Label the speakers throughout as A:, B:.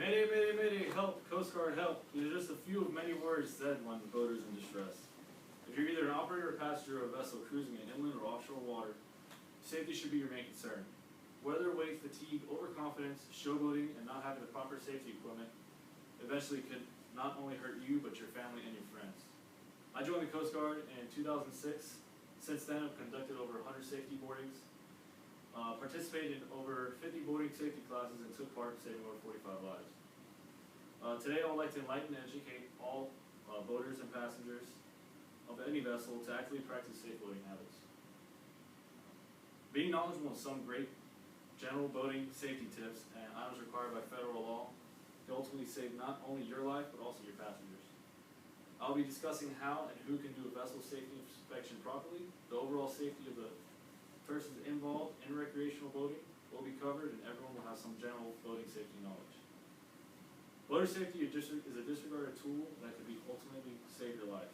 A: Mayday, mayday, mayday, help, Coast Guard, help. These are just a few of many words said when the boat is in distress. If you're either an operator or passenger of a vessel cruising in inland or offshore water, safety should be your main concern. Weather, weight, fatigue, overconfidence, showboating, and not having the proper safety equipment eventually could not only hurt you, but your family and your friends. I joined the Coast Guard in 2006. Since then, I've conducted over 100 safety boardings, participated in over 50 boating safety classes, and took part in saving over 45 lives. Today, I would like to enlighten and educate all boaters and passengers of any vessel to actively practice safe boating habits. Being knowledgeable in some great general boating safety tips and items required by federal law can ultimately save not only your life, but also your passengers. I'll be discussing how and who can do a vessel safety inspection properly. The overall safety of the persons involved in recreational boating will be covered, and everyone will have some general boating safety knowledge. Boater safety is a disregarded tool that could ultimately save your life.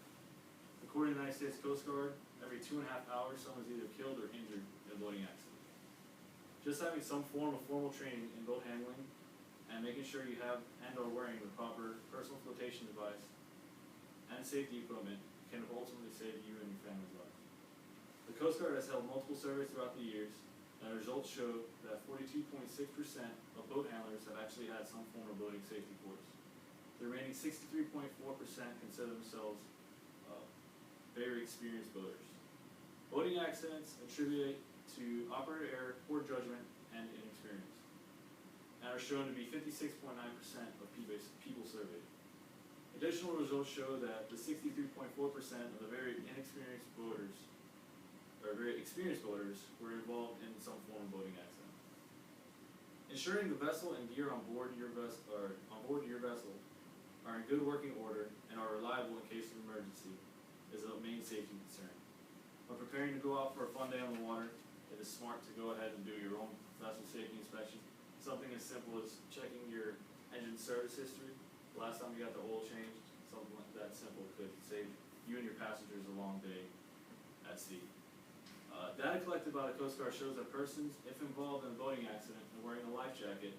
A: According to the United States Coast Guard, every 2.5 hours someone is either killed or injured in a boating accident. Just having some form of formal training in boat handling and making sure you have and are wearing the proper personal flotation device and safety equipment can ultimately save you and your family's life. The Coast Guard has held multiple surveys throughout the years, and the results show that 42.6% of boat handlers have actually had some form of boating safety course. The remaining 63.4% consider themselves very experienced boaters. Boating accidents attributed to operator error, poor judgment, and inexperience, and are shown to be 56.9% of people surveyed. Additional results show that the 63.4% of the very inexperienced boaters, or very experienced boaters, were involved in some form of boating accident. Ensuring the vessel and gear on board your vessel are in good working order and are reliable in case of emergency is a main safety concern. When preparing to go out for a fun day on the water, it is smart to go ahead and do your own vessel safety inspection. Something as simple as checking your engine service history, the last time you got the oil changed, something like that simple could save you and your passengers a long day at sea. Data collected by the Coast Guard shows that persons, if involved in a boating accident and wearing a life jacket,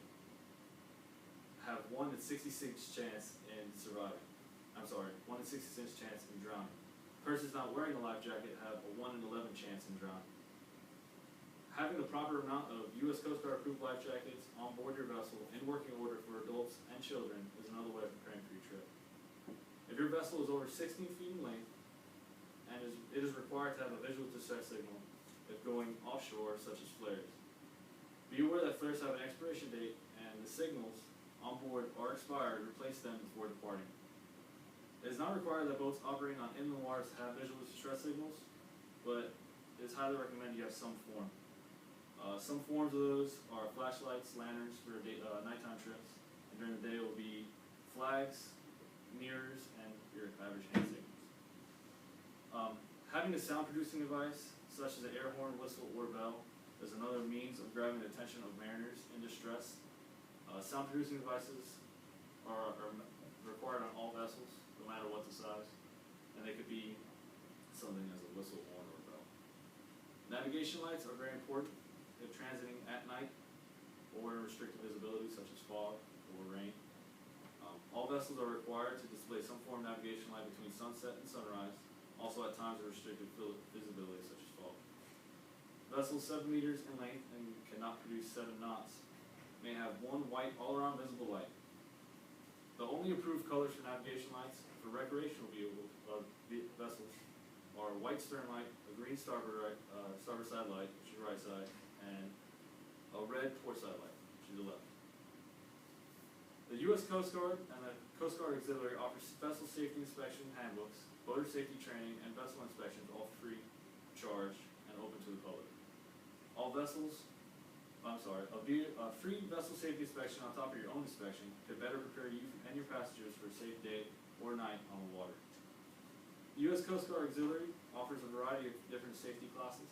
A: have 1 in 66 chance in surviving. 1 in 66 chance in drowning. Persons not wearing a life jacket have a 1 in 11 chance in drowning. Having the proper amount of U.S. Coast Guard approved life jackets on board your vessel in working order for adults and children is another way of preparing for your trip. If your vessel is over 16 feet in length, and it is required to have a visual distress signal if going offshore, such as flares. Be aware that flares have an expiration date, and the signals on board are expired. Replace them before departing. It is not required that boats operating on inland waters have visual distress signals, but it is highly recommended you have some form. Some forms of those are flashlights, lanterns for nighttime trips, and during the day it will be flags, mirrors, and your average hand signals. Having a sound-producing device, such as an air horn, whistle, or bell, is another means of grabbing the attention of mariners in distress. Sound-producing devices are required on all vessels, no matter what the size, and they could be something as a whistle, horn, or bell. Navigation lights are very important if transiting at night or in restricted visibility, such as fog or rain. All vessels are required to display some form of navigation light between sunset and sunrise, also at times of restricted visibility, such as fog. Vessels 7 meters in length and cannot produce 7 knots may have one white all-around visible light. The only approved colors for navigation lights for recreational vessels are white stern light, a green starboard side light, which is the right side, and a red port side light, which is the left. The U.S. Coast Guard and the Coast Guard Auxiliary offers vessel safety inspection handbooks, boater safety training, and vessel inspections, all free of charge and open to the public. A free vessel safety inspection on top of your own inspection could better prepare you and your passengers for a safe day or night on the water. The U.S. Coast Guard Auxiliary offers a variety of different safety classes,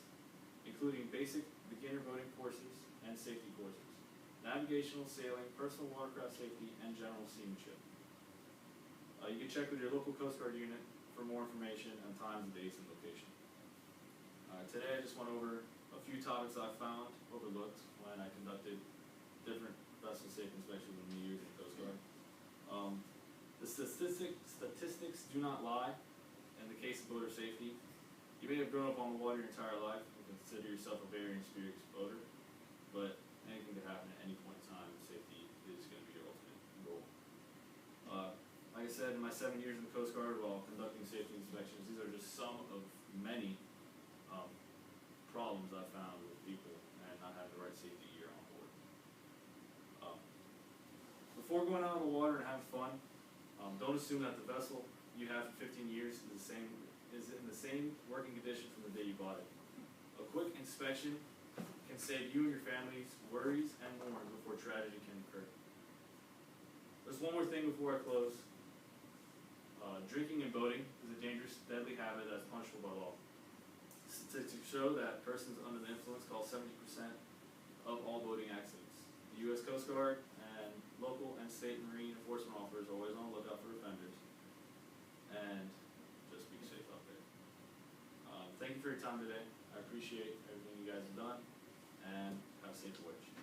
A: including basic beginner boating courses and safety courses, navigational, sailing, personal watercraft safety, and general seamanship. You can check with your local Coast Guard unit for more information on times, dates, and location. Today I just went over a few topics I found overlooked when I conducted different vessel safety inspections in the years in the Coast Guard. The statistics do not lie in the case of boater safety. You may have grown up on the water your entire life and consider yourself a very experienced boater, but anything could happen at any point in time, and safety is going to be your ultimate goal. Like I said, in my 7 years in the Coast Guard while conducting safety inspections, these are just some of many problems I've found with people and not having the right safety gear on board. Before going out on the water and having fun, don't assume that the vessel you have for 15 years is in the same working condition from the day you bought it. A quick inspection can save you and your family's worries and more before tragedy can occur. There's one more thing before I close. Drinking and boating is a dangerous, deadly habit that's punishable by law. Statistics show that persons under the influence cause 70% of all boating accidents. The U.S. Coast Guard and local and state marine enforcement officers are always on the lookout for offenders. And just be safe out there. Thank you for your time today. I appreciate everything you guys have done, and have a safe voyage.